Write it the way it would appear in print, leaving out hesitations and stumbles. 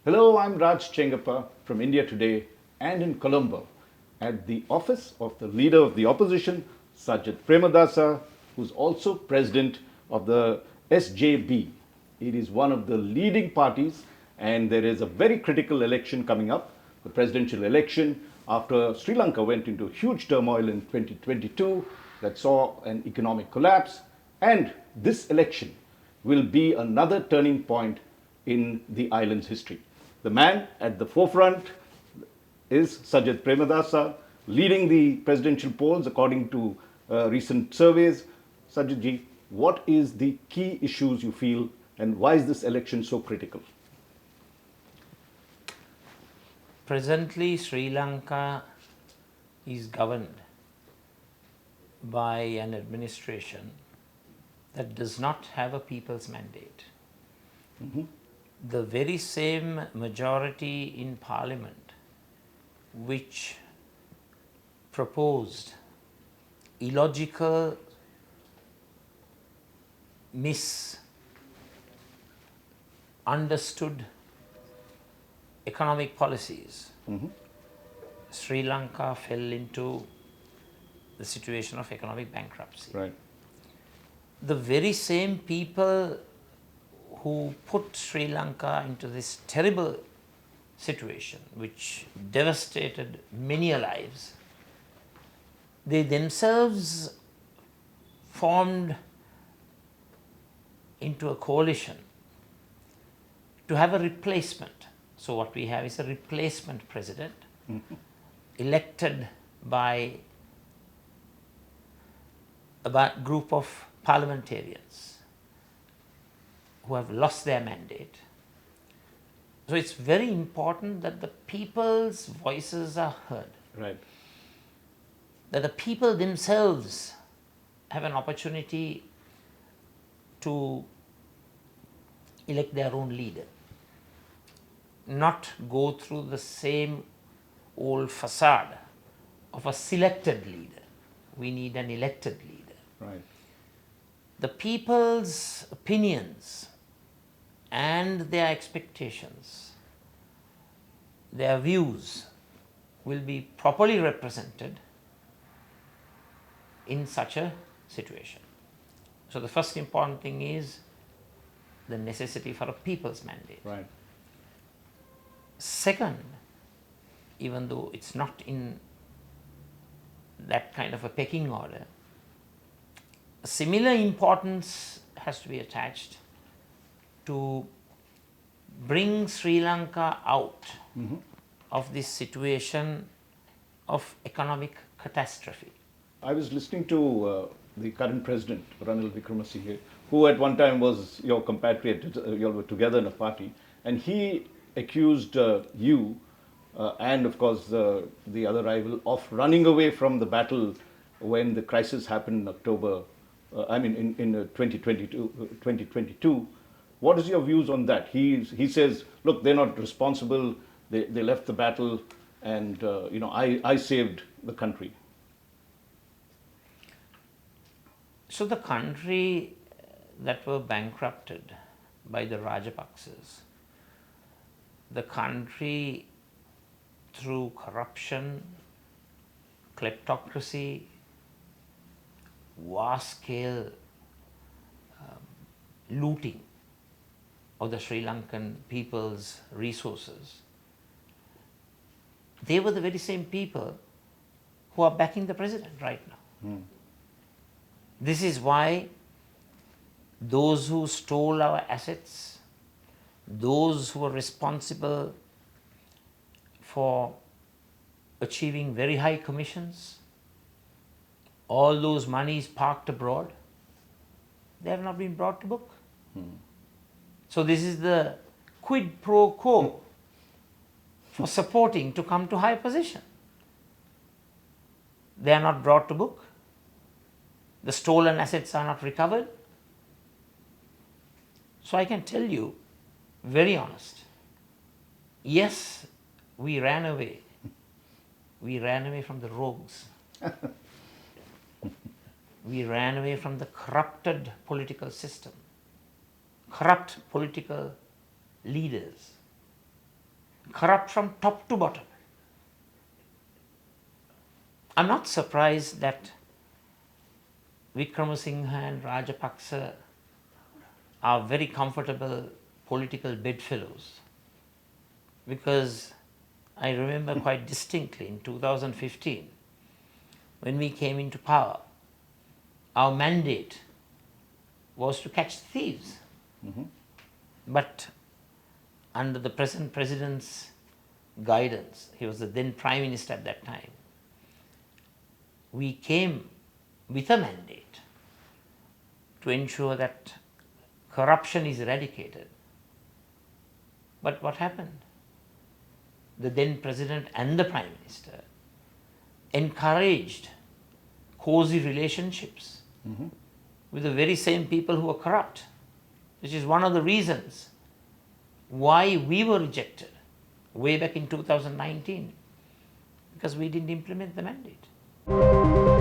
Hello, I'm Raj Chengappa from India Today and in Colombo at the office of the leader of the opposition, Sajith Premadasa, who's also president of the SJB. It is one of the leading parties, and there is a very critical election coming up, the presidential election, after Sri Lanka went into huge turmoil in 2022 that saw an economic collapse. And this election will be another turning point in the island's history. The man at the forefront is Sajith Premadasa, leading the presidential polls according to recent surveys. Sajith, what is the key issues you feel, and why is this election so critical? Presently, Sri Lanka is governed by an administration that does not have a people's mandate. The very same majority in parliament which proposed illogical, misunderstood economic policies, Sri Lanka fell into the situation of economic bankruptcy. Right. The very same people who put Sri Lanka into this terrible situation, which devastated many lives, they themselves formed into a coalition to have a replacement. So what we have is a replacement president elected by a group of parliamentarians who have lost their mandate. So it's very important that the people's voices are heard. Right. That the people themselves have an opportunity to elect their own leader, not go through the same old facade of a selected leader. We need an elected leader. Right. The people's opinions and their expectations, their views will be properly represented in such a situation. So the first important thing is the necessity for a people's mandate. Right. Second, even though it's not in that kind of a pecking order, a similar importance has to be attached to bring Sri Lanka out of this situation of economic catastrophe. I was listening to the current president, Ranil Wickremesinghe, who at one time was your compatriot. You all were together in a party, and he accused you and, of course, the other rival of running away from the battle when the crisis happened in October. In 2022. What is your views on that? He says, look, they're not responsible. They left the battle, and I saved the country. So the country that were bankrupted by the Rajapaksas, the country through corruption, kleptocracy, vast-scale looting of the Sri Lankan people's resources, they were the very same people who are backing the president right now. This is why those who stole our assets, those who were responsible for achieving very high commissions, all those monies parked abroad, they have not been brought to book. So this is the quid pro quo for supporting to come to high position. They are not brought to book. The stolen assets are not recovered. So I can tell you, very honest, yes, we ran away. We ran away from the rogues. We ran away from the corrupted political system, corrupt political leaders. corrupt from top to bottom. I'm not surprised that Wickramasinghe and Rajapaksa are very comfortable political bedfellows, because I remember quite distinctly in 2015, when we came into power, our mandate was to catch thieves. But under the present president's guidance, he was the then prime minister at that time, we came with a mandate to ensure that corruption is eradicated. But what happened? The then president and the prime minister encouraged cozy relationships with the very same people who were corrupt, which is one of the reasons why we were rejected way back in 2019, because we didn't implement the mandate.